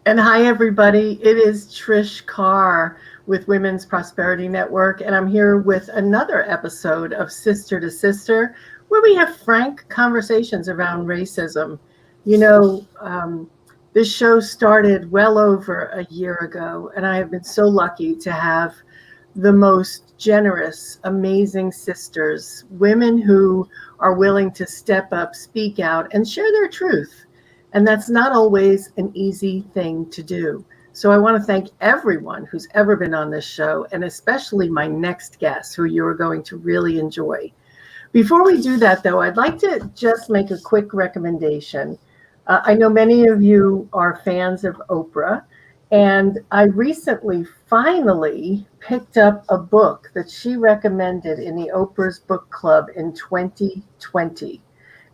And hi, everybody. It is Trish Carr with Women's Prosperity Network, and I'm here with another episode of Sister to Sister, where we have frank conversations around racism. You know, this show started well over a year ago, and I have been so lucky to have the most generous, amazing sisters, women who are willing to step up, speak out, and share their truth. And that's not always an easy thing to do. So I want to thank everyone who's ever been on this show, and especially my next guest, who you are going to really enjoy. Before we do that, though, I'd like to just make a quick recommendation. I know many of you are fans of Oprah, and I recently finally picked up a book that she recommended in the Oprah's Book Club in 2020.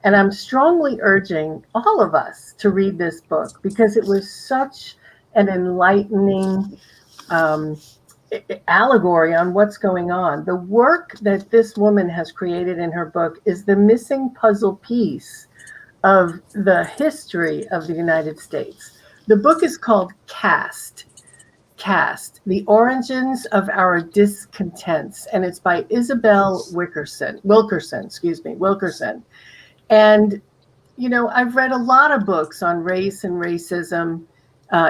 And I'm strongly urging all of us to read this book because it was such an enlightening um, allegory on what's going on. The work that this woman has created in her book is the missing puzzle piece of the history of the United States. The book is called Caste, The Origins of Our Discontents, and it's by Isabel Wilkerson. And I've read a lot of books on race and racism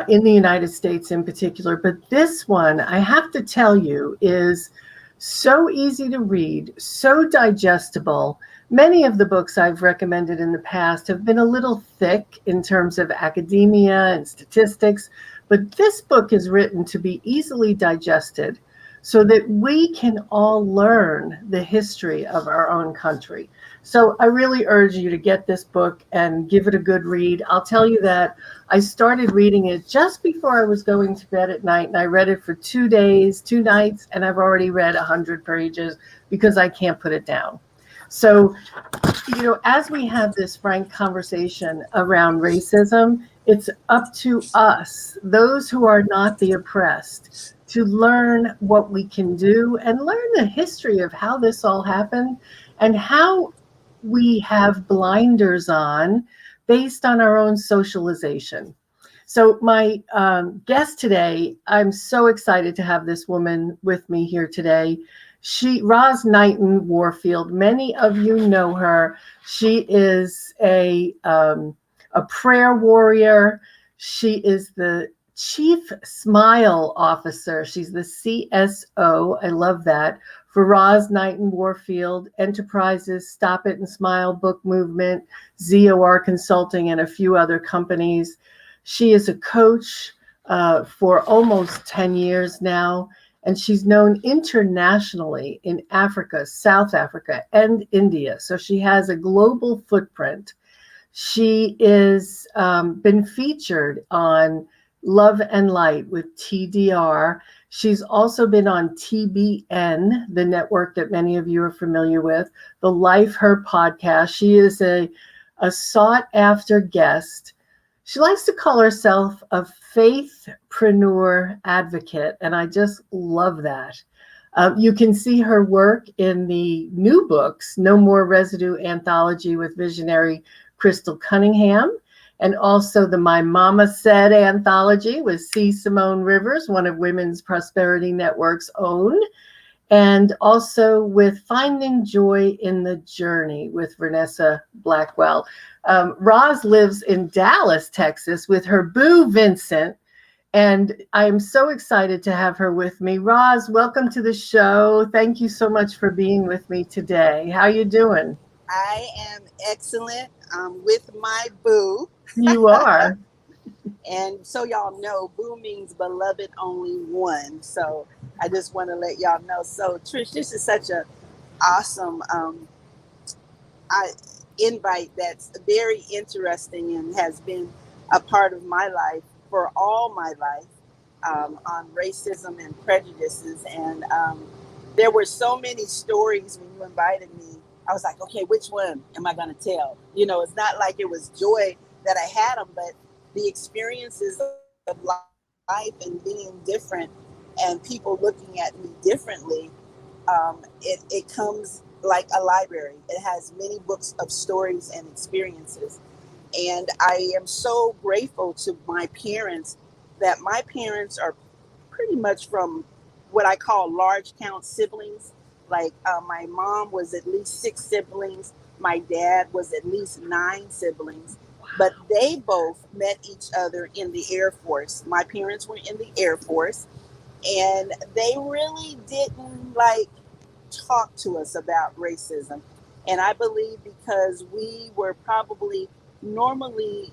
in the United States in particular, but this one, I have to tell you, is so easy to read, so digestible. Many of the books I've recommended in the past have been a little thick in terms of academia and statistics, but this book is written to be easily digested so that we can all learn the history of our own country. So I really urge you to get this book and give it a good read. I'll tell you that I started reading it just before I was going to bed at night, and I read it for 2 days, 2 nights, and I've already read 100 pages because I can't put it down. So, as we have this frank conversation around racism, it's up to us, those who are not the oppressed, to learn what we can do and learn the history of how this all happened and how we have blinders on based on our own socialization. So, my guest today, I'm so excited to have this woman with me here today. Roz Knighton Warfield. Many of you know her. She is a prayer warrior. She is the Chief Smile Officer. She's the CSO. I love that. For Roz Knighton Warfield Enterprises, Stop It and Smile Book Movement, ZOR Consulting, and a few other companies. She is a coach for almost 10 years now, and she's known internationally in Africa, South Africa, and India. So she has a global footprint. She is been featured on Love and Light with TDR. She's also been on TBN, the network that many of you are familiar with, the Life Her podcast. She is a sought after guest. She likes to call herself a faithpreneur advocate, and I just love that. You can see her work in the new books, No More Residue Anthology with visionary Crystal Cunningham, and also the My Mama Said anthology with C. Simone Rivers, one of Women's Prosperity Network's own, and also with Finding Joy in the Journey with Vanessa Blackwell. Roz lives in Dallas, Texas with her boo, Vincent, and I am so excited to have her with me. Roz, welcome to the show. Thank you so much for being with me today. How you doing? I am excellent with my boo. You are. And so y'all know, boo means beloved only one. So I just want to let y'all know. So Trish, this is such a awesome invite that's very interesting and has been a part of my life for all my life on racism and prejudices. And there were so many stories when you invited me. I was like, okay, which one am I going to tell? It's not like it was joy that I had them, but the experiences of life and being different and people looking at me differently, it comes like a library. It has many books of stories and experiences. And I am so grateful to my parents that my parents are pretty much from what I call large count siblings. Like my mom was at least six siblings. My dad was at least nine siblings. But they both met each other in the Air Force. My parents were in the Air Force, and they really didn't like talk to us about racism. And I believe because we were probably normally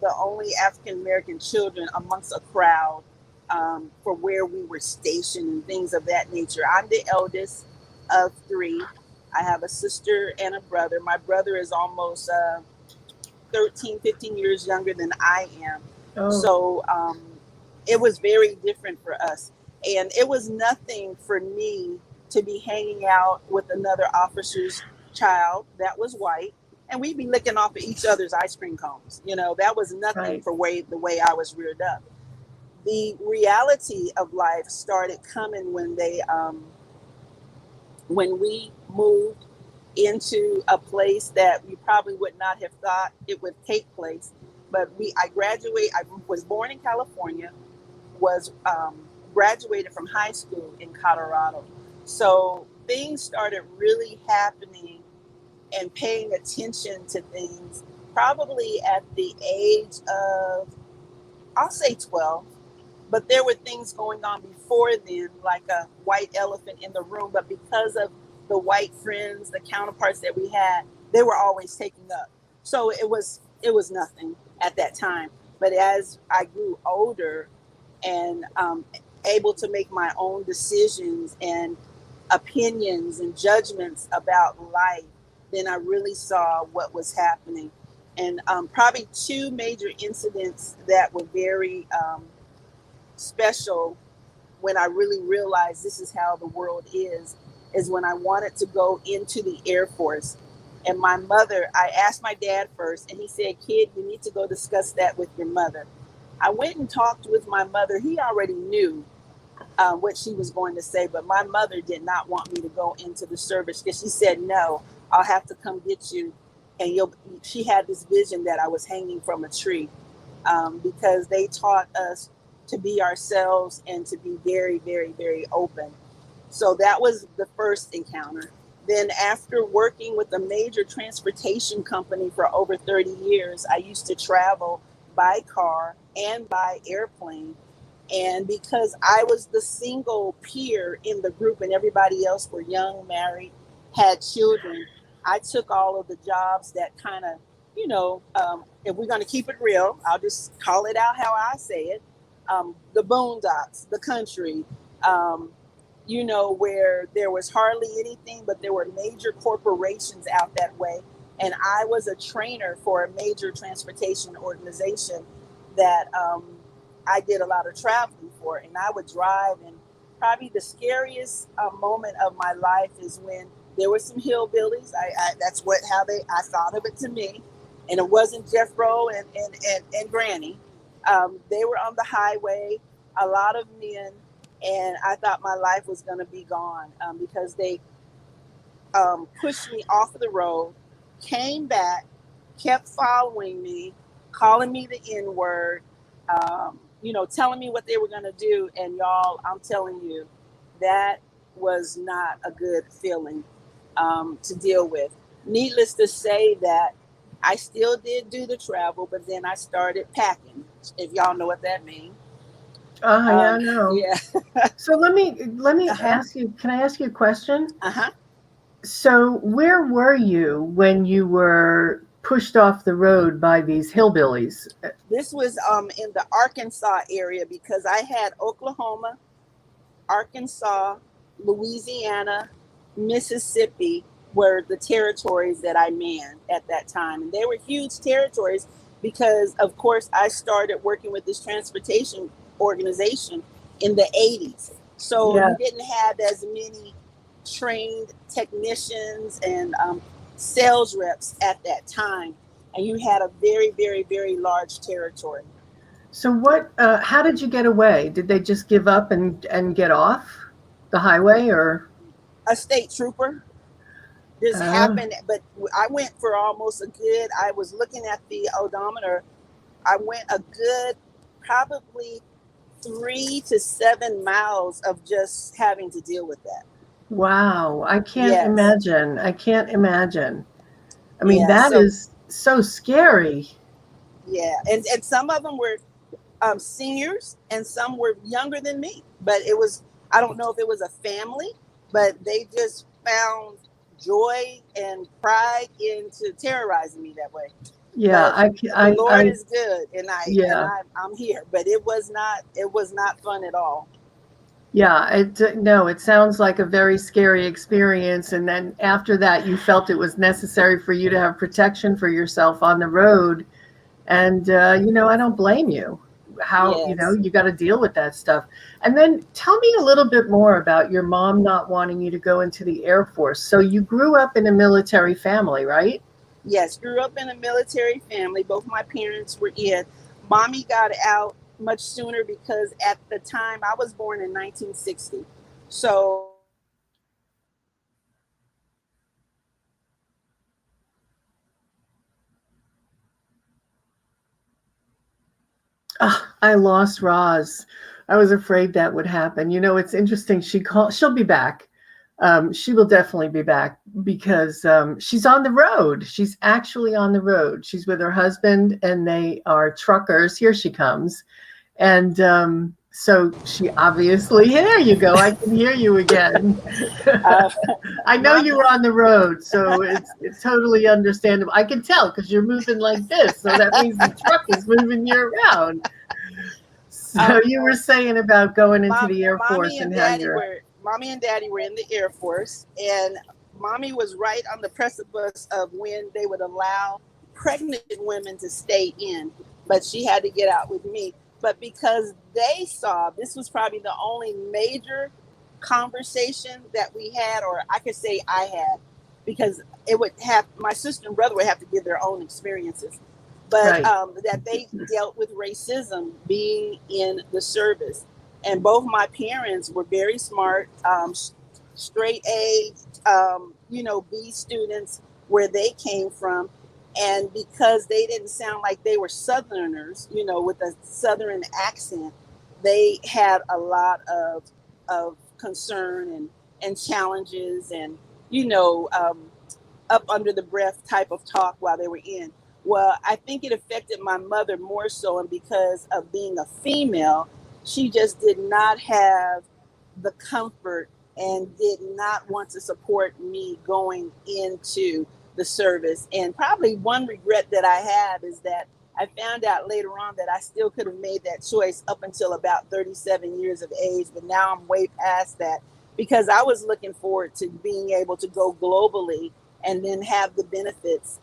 the only African American children amongst a crowd for where we were stationed and things of that nature. I'm the eldest of three. I have a sister and a brother. My brother is almost 13, 15 years younger than I am. Oh, So it was very different for us. And it was nothing for me to be hanging out with another officer's child that was white, and we'd be licking off of each other's ice cream cones. You know, that was nothing right. for the way I was reared up. The reality of life started coming when we moved into a place that we probably would not have thought it would take place. But I was born in California, was graduated from high school in Colorado. So things started really happening and paying attention to things probably at the age of, I'll say 12. But there were things going on before then, like a white elephant in the room. But because of the white friends, the counterparts that we had, they were always taking up. So it was nothing at that time. But as I grew older and able to make my own decisions and opinions and judgments about life, then I really saw what was happening. And probably two major incidents that were very special when I really realized this is how the world is when I wanted to go into the Air Force. And my mother, I asked my dad first, and he said, "Kid, you need to go discuss that with your mother." I went and talked with my mother. He already knew what she was going to say, but my mother did not want me to go into the service because she said, "No, I'll have to come get you." And she had this vision that I was hanging from a tree because they taught us to be ourselves and to be very, very, very open. So that was the first encounter. Then, after working with a major transportation company for over 30 years, I used to travel by car and by airplane. And because I was the single peer in the group and everybody else were young, married, had children, I took all of the jobs that kind of, if we're going to keep it real, I'll just call it out how I say it, the boondocks, the country, um, where there was hardly anything, but there were major corporations out that way. And I was a trainer for a major transportation organization that I did a lot of traveling for. And I would drive, and probably the scariest moment of my life is when there were some hillbillies. That's I thought of it to me. And it wasn't Jeffro and Granny. They were on the highway, a lot of men, and I thought my life was going to be gone because they pushed me off of the road, came back, kept following me, calling me the N word, telling me what they were going to do. And y'all, I'm telling you, that was not a good feeling to deal with. Needless to say that I still did do the travel, but then I started packing, if y'all know what that means. Yeah, I know. Yeah. So let me Uh-huh. ask you, can I ask you a question? Uh-huh. So where were you when you were pushed off the road by these hillbillies? This was in the Arkansas area because I had Oklahoma, Arkansas, Louisiana, Mississippi were the territories that I manned at that time. And they were huge territories because, of course, I started working with this transportation organization in the 80s. So Yeah. you didn't have as many trained technicians and sales reps at that time. And you had a very, very, very large territory. So how did you get away? Did they just give up and get off the highway, or? A state trooper. This Uh, happened, but I went for almost I was looking at the odometer. I went a good probably 3 to 7 miles of just having to deal with that. Wow. I can't Yes. imagine. I can't imagine. I mean, Yeah. that So is so scary. yeah, and some of them were seniors, and some were younger than me. But it was, I don't know if it was a family, but they just found joy and pride into terrorizing me that way. Yeah, But the Lord I is good, and yeah. I'm here. But it was not fun at all. Yeah, no, it sounds like a very scary experience. And then after that, you felt it was necessary for you to have protection for yourself on the road. And, I don't blame you. How, Yes. you got to deal with that stuff. And then tell me a little bit more about your mom not wanting you to go into the Air Force. So you grew up in a military family, right? Yes, grew up in a military family. Both my parents were in. Mommy got out much sooner because at the time I was born in 1960. So Ah, I lost Roz. I was afraid that would happen. It's interesting. She'll be back. She will definitely be back because she's on the road. She's actually on the road. She's with her husband and they are truckers. Here she comes. And so she obviously, there you go. I can hear you again. uh, I know mom, you were on the road, so it's totally understandable. I can tell because you're moving like this, so that means the truck is moving you around. So um, you were saying about going into mom, the Air Force and how you're, mommy and daddy were in the Air Force, and mommy was right on the precipice of when they would allow pregnant women to stay in, but she had to get out with me. But because they saw, this was probably the only major conversation that we had, or I could say I had, because it would have, my sister and brother would have to give their own experiences, but right. that they dealt with racism being in the service. And both my parents were very smart, straight A, B students where they came from. And because they didn't sound like they were Southerners, with a Southern accent, they had a lot of concern and challenges and, you know, um, up under the breath type of talk while they were in. Well, I think it affected my mother more so, and because of being a female, she just did not have the comfort and did not want to support me going into the service. And probably one regret that I have is that I found out later on that I still could have made that choice up until about 37 years of age, but now I'm way past that because I was looking forward to being able to go globally and then have the benefits,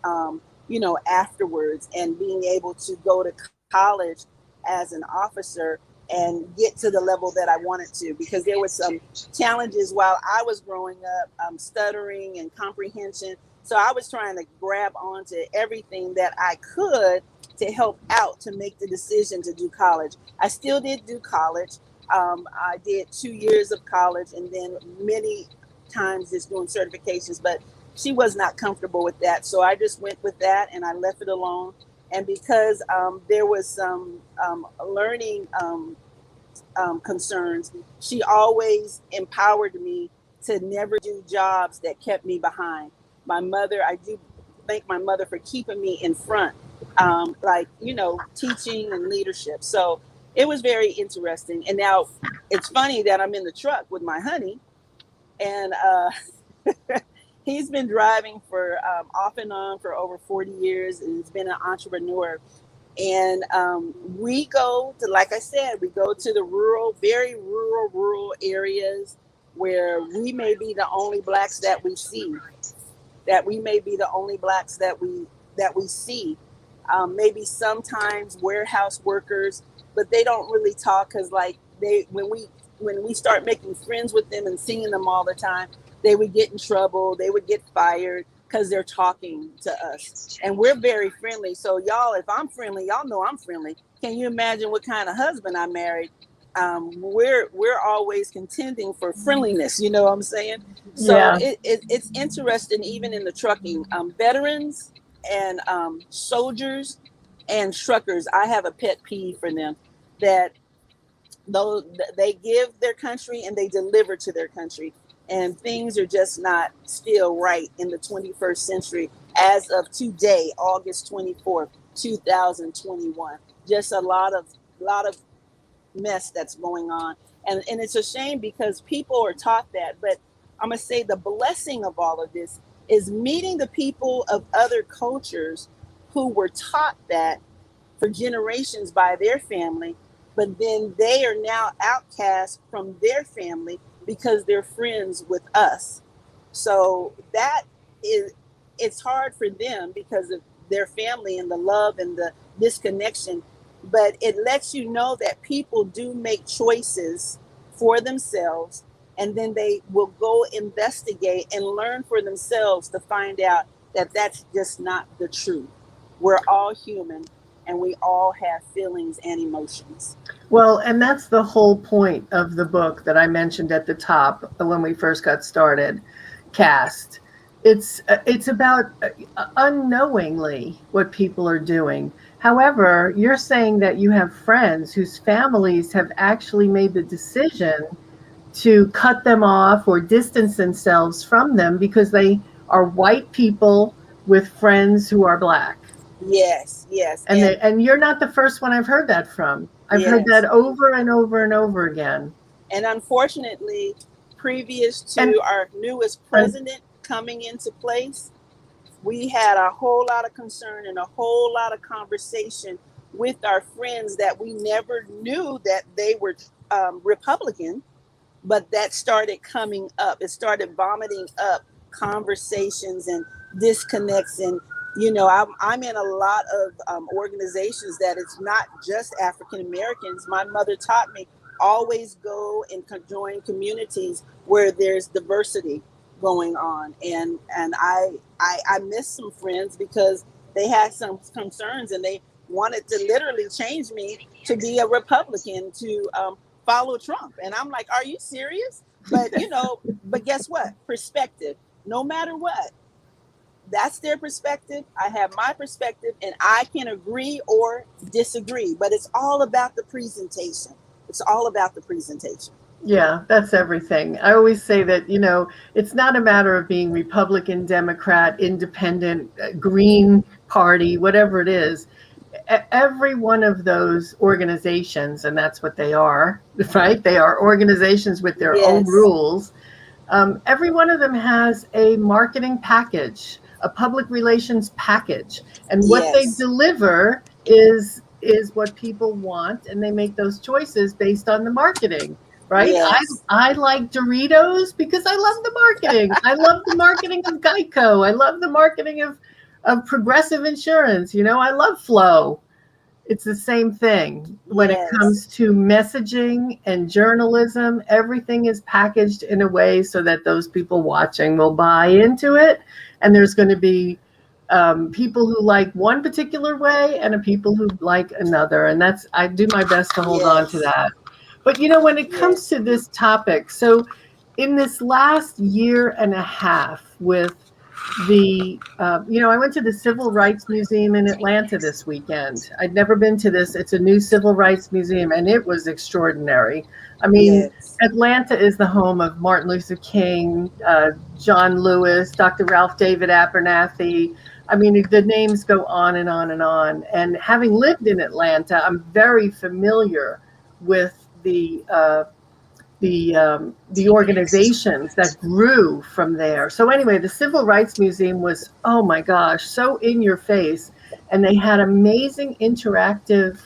afterwards, and being able to go to college as an officer and get to the level that I wanted to, because there were some challenges while I was growing up, stuttering and comprehension. So I was trying to grab onto everything that I could to help out to make the decision to do college. I still did do college. I did 2 years of college and then many times just doing certifications, but she was not comfortable with that. So I just went with that and I left it alone. And because there was some learning concerns, she always empowered me to never do jobs that kept me behind. My mother, I do thank my mother for keeping me in front, teaching and leadership. So it was very interesting. And now it's funny that I'm in the truck with my honey, and he's been driving for off and on for over 40 years, and he's been an entrepreneur. And we go to, like I said, we go to the rural, very rural areas where we may be the only blacks that we see, that we may be the only blacks that we see. Maybe sometimes warehouse workers, but they don't really talk because, like, they when we start making friends with them and seeing them all the time, they would get in trouble. They would get fired because they're talking to us, and we're very friendly. So y'all, if I'm friendly, y'all know I'm friendly. Can you imagine what kind of husband I married? We're always contending for friendliness. You know what I'm saying? So Yeah. it's interesting, even in the trucking, veterans and soldiers and truckers. I have a pet peeve for them. that though they give their country and they deliver to their country, and things are just not still right in the 21st century as of today, August 24th, 2021. Just a lot of mess that's going on, and it's a shame because people are taught that. But I'm gonna say the blessing of all of this is meeting the people of other cultures who were taught that for generations by their family, but then they are now outcast from their family because they're friends with us. So that is, it's hard for them because of their family and the love and the disconnection. But it lets you know that people do make choices for themselves, and then they will go investigate and learn for themselves to find out that that's just not the truth. We're all human and we all have feelings and emotions. Well, and that's the whole point of the book that I mentioned at the top when we first got started, Cast. It's about unknowingly what people are doing. However, you're saying that you have friends whose families have actually made the decision to cut them off or distance themselves from them because they are white people with friends who are black. Yes, yes, And you're not the first one I've heard that from. I've heard that yes. over and over and over again. And unfortunately, previous And to our newest and president coming into place, we had a whole lot of concern and a whole lot of conversation with our friends that we never knew that they were Republican, but that started coming up. It started vomiting up conversations and disconnects. And, I'm in a lot of organizations that it's not just African Americans. My mother taught me always go and join communities where there's diversity going on. And I miss some friends because they had some concerns and they wanted to literally change me to be a Republican, to follow Trump. And I'm like, are you serious? But guess what? Perspective. No matter what, that's their perspective. I have my perspective, and I can agree or disagree. But it's all about the presentation. It's all about the presentation. yeah, that's everything. I always say that, it's not a matter of being Republican, Democrat, Independent, Green Party, whatever it is. Every one of those organizations, and that's what they are, right? They are organizations with their own Yes. rules. Every one of them has a marketing package, a public relations package, and what they Yes. deliver is what people want, and they make those choices based on the marketing, right? Yes. I like Doritos because I love the marketing. I love the marketing of Geico. I love the marketing of Progressive Insurance. I love Flow. It's the same thing when it Yes. comes to messaging and journalism. Everything is packaged in a way so that those people watching will buy into it. And there's going to be people who like one particular way and a people who like another. And I do my best to hold on to Yes. that. But when it comes Yes. to this topic, so in this last year and a half with I went to the Civil Rights Museum in Atlanta this weekend. I'd never been to this. It's a new civil rights museum, and it was extraordinary. I mean, Yes. Atlanta is the home of Martin Luther King, John Lewis, Dr. Ralph David Abernathy. I mean, the names go on and on and on. And having lived in Atlanta, I'm very familiar with the organizations that grew from there. So anyway, the Civil Rights Museum was, oh my gosh, so in your face, and they had amazing interactive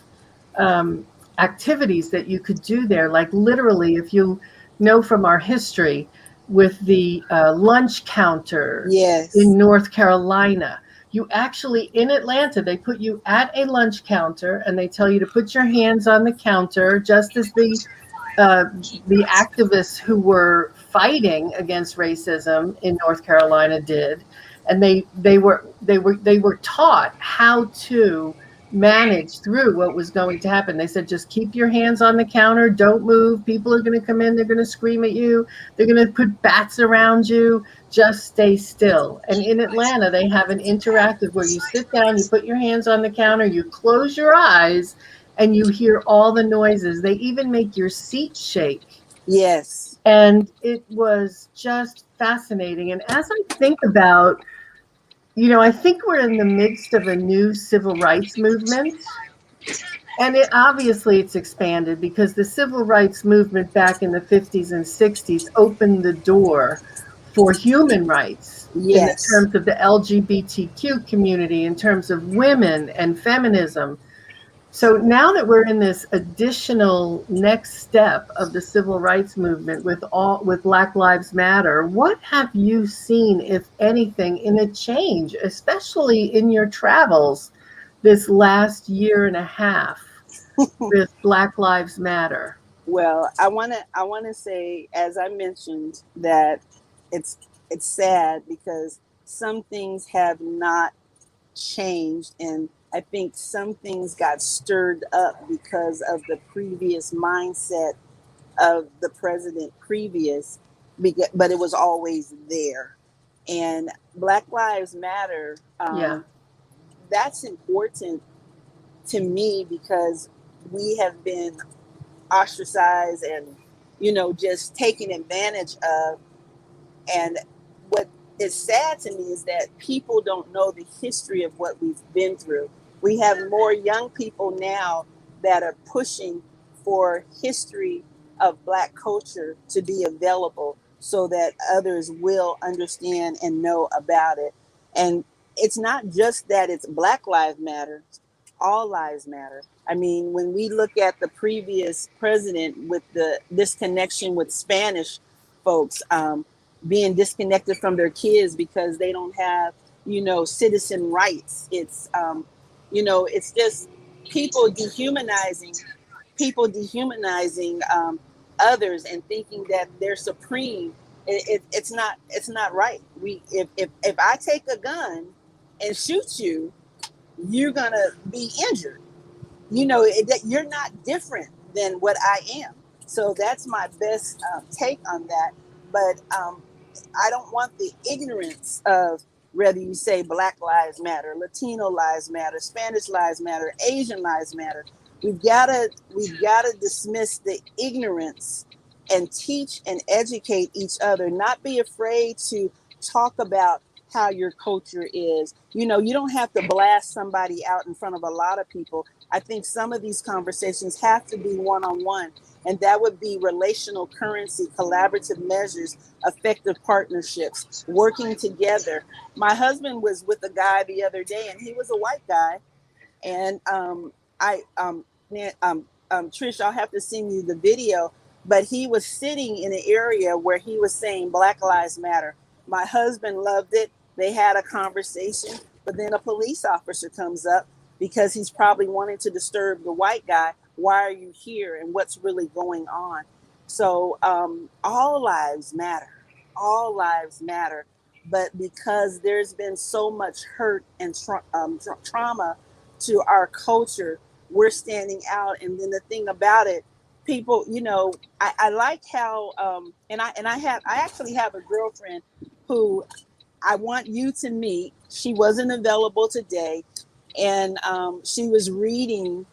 activities that you could do there. Like literally, if you know from our history, with the lunch counters Yes. in North Carolina. You actually, in Atlanta, they put you at a lunch counter and they tell you to put your hands on the counter, just as uh, the activists who were fighting against racism in North Carolina did, and they were taught how to manage through what was going to happen. They said, just keep your hands on the counter, don't move. People are going to come in, they're going to scream at you, they're going to put bats around you. Just stay still. And in Atlanta, they have an interactive where you sit down, you put your hands on the counter, you close your eyes, and you hear all the noises. They even make your seat shake. Yes. And it was just fascinating. And as I think about, I think we're in the midst of a new civil rights movement. And obviously it's expanded because the civil rights movement back in the 50s and 60s opened the door for human rights in the Yes. terms of the LGBTQ community, in terms of women and feminism. So now that we're in this additional next step of the civil rights movement with Black Lives Matter, what have you seen, if anything, in a change, especially in your travels this last year and a half with Black Lives Matter? Well, I want to say, as I mentioned, that it's it's sad because some things have not changed, and I think some things got stirred up because of the previous mindset of the president previous, but it was always there. And Black Lives Matter, Yeah. that's important to me because we have been ostracized and just taken advantage of. And what is sad to me is that people don't know the history of what we've been through. We have more young people now that are pushing for history of Black culture to be available so that others will understand and know about it. And it's not just that it's Black Lives Matter, all lives matter. I mean, when we look at the previous president with the disconnection with Spanish folks, being disconnected from their kids because they don't have, citizen rights. It's just people dehumanizing, others and thinking that they're supreme. It's not right. If I take a gun and shoot you, you're gonna be injured. That you're not different than what I am. So that's my best take on that. But I don't want the ignorance of whether you say Black Lives Matter, Latino Lives Matter, Spanish Lives Matter, Asian Lives Matter. We've gotta dismiss the ignorance and teach and educate each other. Not be afraid to talk about how your culture is. You don't have to blast somebody out in front of a lot of people. I think some of these conversations have to be one on one, and that would be relational currency, collaborative measures, effective partnerships, working together. My husband was with a guy the other day, and he was a white guy, and I Trish, I'll have to send you the video. But he was sitting in an area where he was saying Black Lives Matter. My husband loved it. They had a conversation, but then a police officer comes up because he's probably wanting to disturb the white guy. Why are you here? And what's really going on? So all lives matter. All lives matter. But because there's been so much hurt and trauma to our culture, we're standing out. And then the thing about it, people, I like how, and I actually have a girlfriend who I want you to meet. She wasn't available today, and she was reading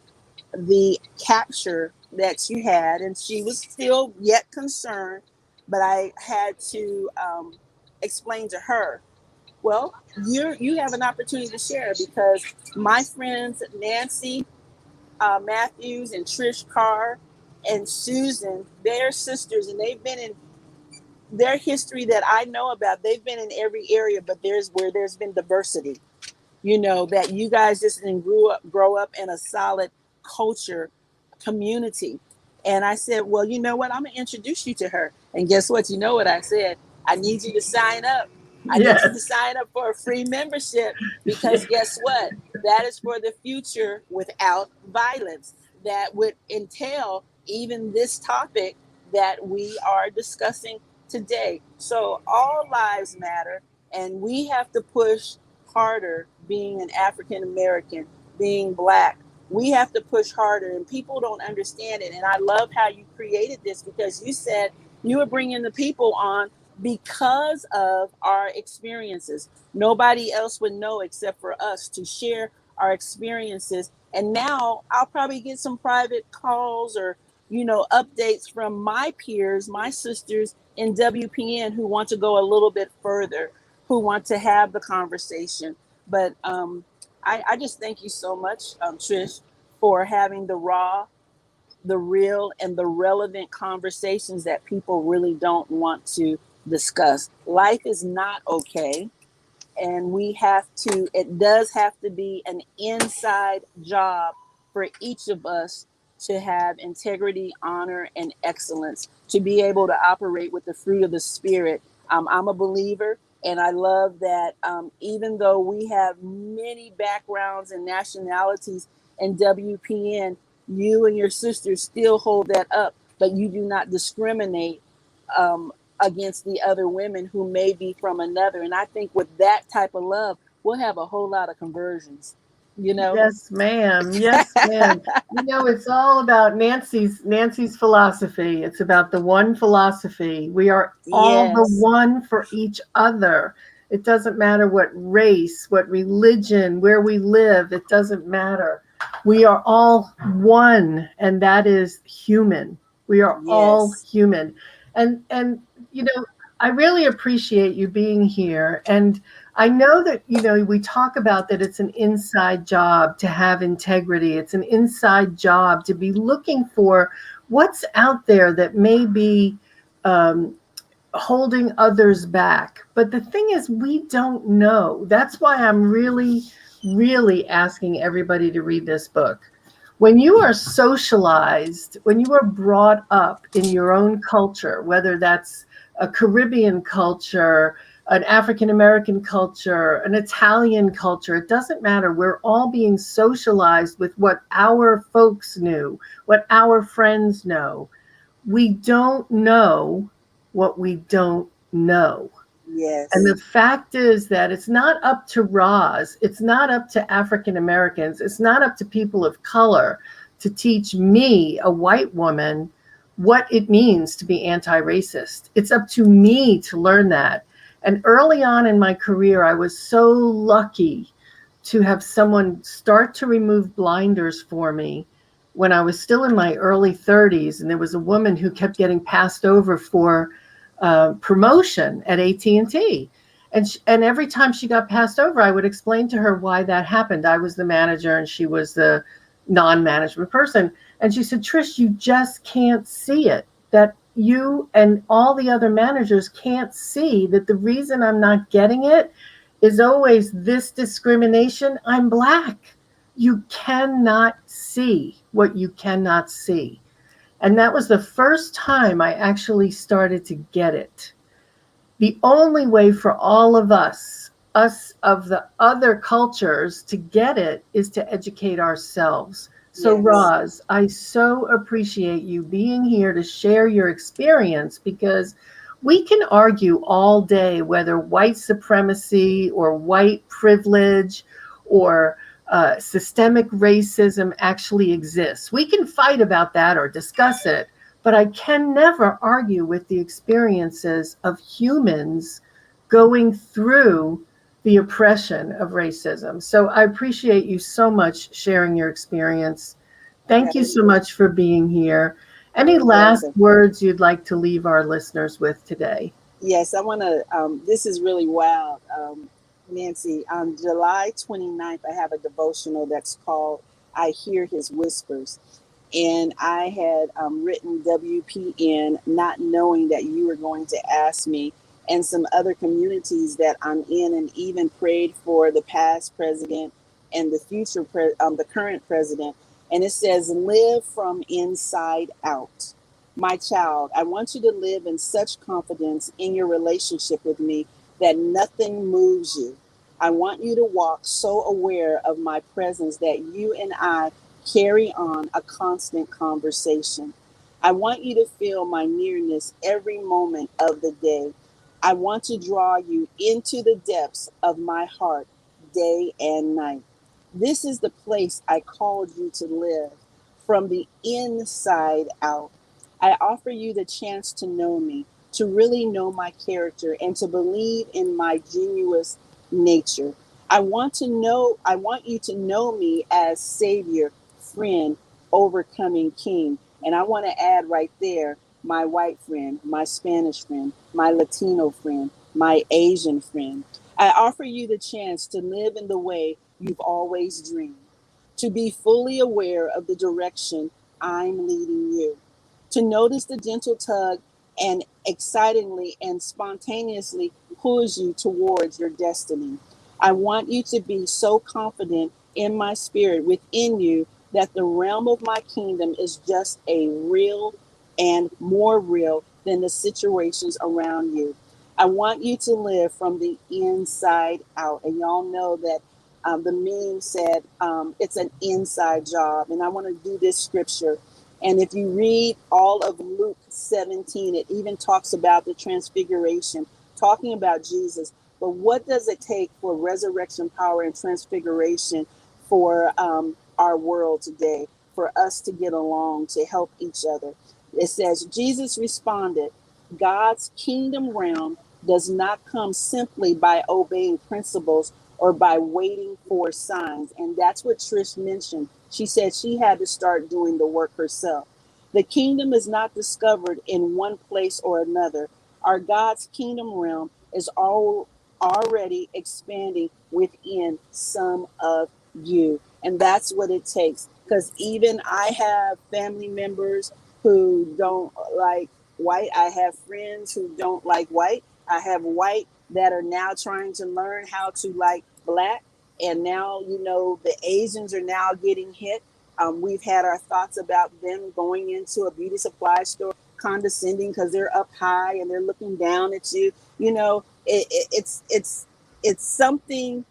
the capture that you had, and she was still yet concerned, but I had to explain to her, well, you have an opportunity to share because my friends Nancy Matthews and Trish Carr and Susan, they're sisters, and they've been in their history that I know about. They've been in every area, but there's where there's been diversity. That you guys just didn't grow up in a solid culture community. And I said, well, you know what? I'm gonna introduce you to her. And guess what? You know what I said? I need you to sign up. I need you to Yes. sign up for a free membership because guess what? That is for the future without violence. That would entail even this topic that we are discussing today. So all lives matter, and we have to push harder being an African American, being Black. We have to push harder, and people don't understand it. And I love how you created this because you said you were bringing the people on because of our experiences. Nobody else would know except for us to share our experiences And now I'll probably get some private calls or, updates from my peers, my sisters in WPN who want to go a little bit further, who want to have the conversation. But I just thank you so much, Trish, for having the raw, the real, and the relevant conversations that people really don't want to discuss. Life is not okay. And it does have to be an inside job for each of us to have integrity, honor, and excellence, to be able to operate with the fruit of the Spirit. I'm a believer, and I love that even though we have many backgrounds and nationalities in WPN, you and your sisters still hold that up, but you do not discriminate against the other women who may be from another. And I think with that type of love, we'll have a whole lot of conversions, you know? Yes, ma'am. Yes, ma'am. It's all about Nancy's philosophy. It's about the one philosophy. We are all the Yes. one for each other. It doesn't matter what race, what religion, where we live. It doesn't matter. We are all one, and that is human. We are all Yes. human. And you know, I really appreciate you being here. And I know that, we talk about that it's an inside job to have integrity. It's an inside job to be looking for what's out there that may be holding others back. But the thing is, we don't know. That's why I'm really, really asking everybody to read this book. When you are socialized, when you are brought up in your own culture, whether that's a Caribbean culture, an African American culture, an Italian culture, it doesn't matter. We're all being socialized with what our folks knew, what our friends know. We don't know what we don't know. And Yes. the fact is that it's not up to Roz, it's not up to African Americans, it's not up to people of color to teach me, a white woman, what it means to be anti-racist. It's up to me to learn that. And early on in my career, I was so lucky to have someone start to remove blinders for me when I was still in my early 30s. And there was a woman who kept getting passed over for promotion at AT&T. And every time she got passed over, I would explain to her why that happened. I was the manager and she was the non-management person. And she said, Trish, you just can't see it. That you and all the other managers can't see that the reason I'm not getting it is always this discrimination. I'm Black. You cannot see what you cannot see. And that was the first time I actually started to get it. The only way for all of us of the other cultures, to get it is to educate ourselves. So, Yes. Roz, I so appreciate you being here to share your experience, because we can argue all day whether white supremacy or white privilege or systemic racism actually exists. We can fight about that or discuss it, but I can never argue with the experiences of humans going through the oppression of racism. So I appreciate you so much sharing your experience. Thank you Yes. so much for being here. Any You're last welcome. words you'd like to leave our listeners with today? Yes, I want to. This is really wild. Nancy, on July 29th, I have a devotional that's called I Hear His Whispers. And I had written WPN not knowing that you were going to ask me, and some other communities that I'm in, and even prayed for the past president and the the current president. And it says, live from inside out. My child, I want you to live in such confidence in your relationship with me that nothing moves you. I want you to walk so aware of my presence that you and I carry on a constant conversation. I want you to feel my nearness every moment of the day. I want to draw you into the depths of my heart day and night. This is the place I called you to live from the inside out. I offer you the chance to know me, to really know my character, and to believe in my genuine nature. I want you to know me as Savior, friend, overcoming King. And I want to add right there my white friend, my Spanish friend, my Latino friend, my Asian friend. I offer you the chance to live in the way you've always dreamed, to be fully aware of the direction I'm leading you, to notice the gentle tug and excitingly and spontaneously pulls you towards your destiny. I want you to be so confident in my spirit within you that the realm of my kingdom is just a real and more real than the situations around you. I want you to live from the inside out. And y'all know that the meme said it's an inside job. And I want to do this scripture. And if you read all of Luke 17, it even talks about the transfiguration, talking about Jesus. But what does it take for resurrection power and transfiguration for our world today, for us to get along, to help each other? It says, Jesus responded, God's kingdom realm does not come simply by obeying principles or by waiting for signs. And that's what Trish mentioned. She said she had to start doing the work herself. The kingdom is not discovered in one place or another. Our God's kingdom realm is already expanding within some of you. And that's what it takes. Because even I have family members who don't like white. I have friends who don't like white. I have white that are now trying to learn how to like black. And now, the Asians are now getting hit. We've had our thoughts about them going into a beauty supply store condescending because they're up high and they're looking down at you. It's something,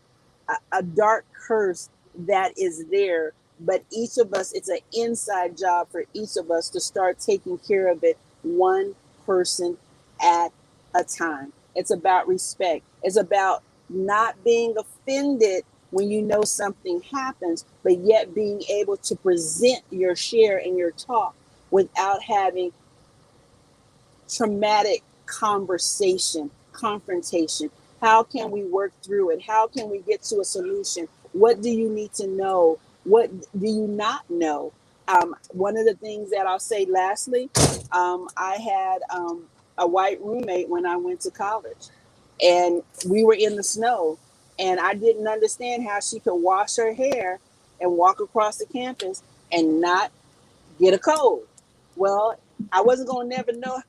a dark curse that is there. But each of us, it's an inside job for each of us to start taking care of it one person at a time. It's about respect. It's about not being offended when you know something happens, but yet being able to present your share and your talk without having traumatic confrontation. How can we work through it? How can we get to a solution? What do you need to know? What do you not know? One of the things that I'll say lastly, I had a white roommate when I went to college, and we were in the snow, and I didn't understand how she could wash her hair and walk across the campus and not get a cold. Well, I wasn't going to never know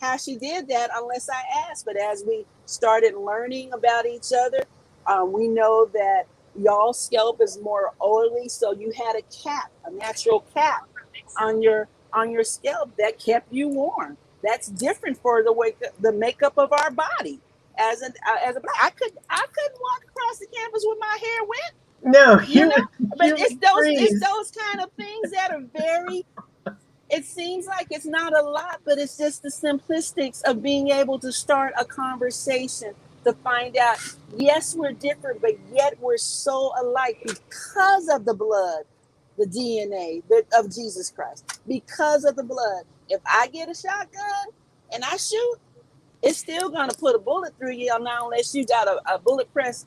how she did that unless I asked. But as we started learning about each other, we know that y'all's scalp is more oily, so you had a cap, a natural cap on your scalp that kept you warm. That's different for the makeup of our body. As a black, I couldn't walk across the campus with my hair wet, No, you you know. But would it's freeze. those kind of things that are very, it seems like it's not a lot, but it's just the simplistics of being able to start a conversation to find out, yes, we're different, but yet we're so alike because of the blood, the DNA of Jesus Christ, because of the blood. If I get a shotgun and I shoot, it's still gonna put a bullet through you now, unless you got a bullet press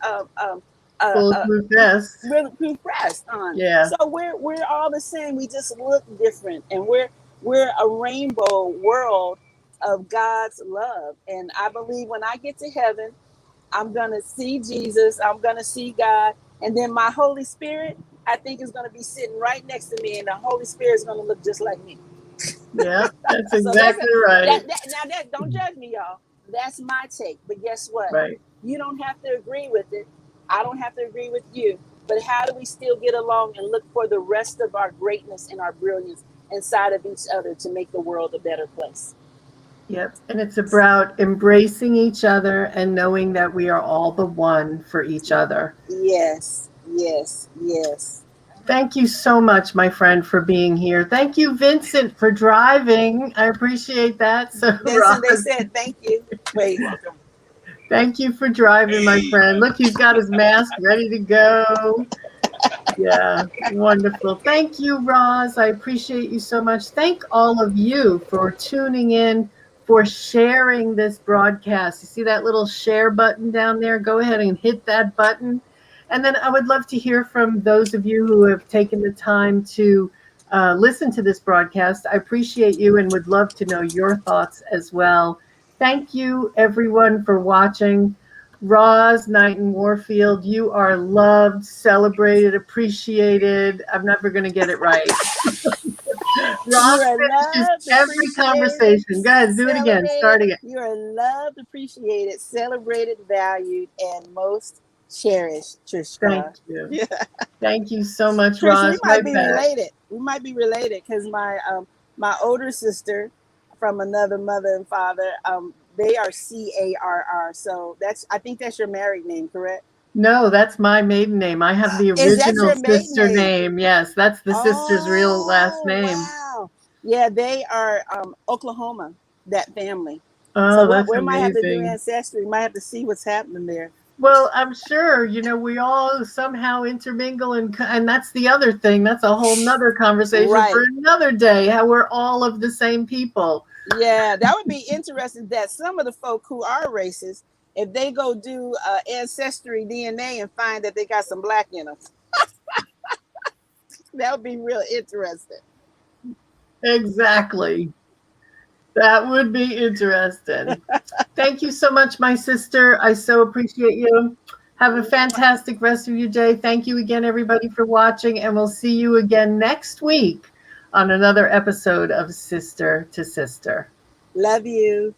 Bulletproof vest. bulletproof vest on. Yeah. So we're all the same. We just look different, and we're a rainbow world of God's love. And I believe when I get to heaven, I'm gonna see Jesus. I'm gonna see God, and then my Holy Spirit, I think, is gonna be sitting right next to me, and the Holy Spirit is gonna look just like me. Yeah, that's So that's exactly right. that don't judge me, y'all. That's my take. But guess what? Right. You don't have to agree with it. I don't have to agree with you. But how do we still get along and look for the rest of our greatness and our brilliance inside of each other to make the world a better place? Yep. And it's about embracing each other and knowing that we are all the one for each other. Yes, yes, yes. Thank you so much, my friend, for being here. Thank you, Vincent, for driving. I appreciate that. So, Vincent, they Roz, said thank you. Wait. thank you for driving, my friend. Look, he's got his mask ready to go. Yeah, wonderful. Thank you, Roz. I appreciate you so much. Thank all of you for tuning in, for sharing this broadcast. You see that little share button down there? Go ahead and hit that button. And then I would love to hear from those of you who have taken the time to listen to this broadcast. I appreciate you and would love to know your thoughts as well. Thank you, everyone, for watching. Roz, Knighton, Warfield, you are loved, celebrated, appreciated. I'm never going to get it right. You Roz are finishes loved, every appreciated, conversation. Guys, do it again. Start celebrated. again. You are loved, appreciated, celebrated, valued, and most cherished, Thank Trishka. you. Yeah. Thank you so much, Trish, we Roz. might Right be back. related. We might be related because my older sister from another mother and father, they are Carr. So I think that's your married name, correct? No, that's my maiden name. I have the Is that original your maiden sister name? name. Yes, that's the sister's real last Oh, name. wow. Yeah, they are Oklahoma, that family. So Oh, that's we might have to do amazing. ancestry. We might have to see what's happening there. Well, I'm sure, we all somehow intermingle, and that's the other thing. That's a whole nother conversation for Right. another day, how we're all of the same people. Yeah, that would be interesting that some of the folk who are racist, if they go do ancestry DNA and find that they got some black in them, that would be real interesting. Exactly. That would be interesting. Thank you so much, my sister. I so appreciate you. Have a fantastic rest of your day. Thank you again, everybody, for watching, and we'll see you again next week on another episode of Sister to Sister. Love you.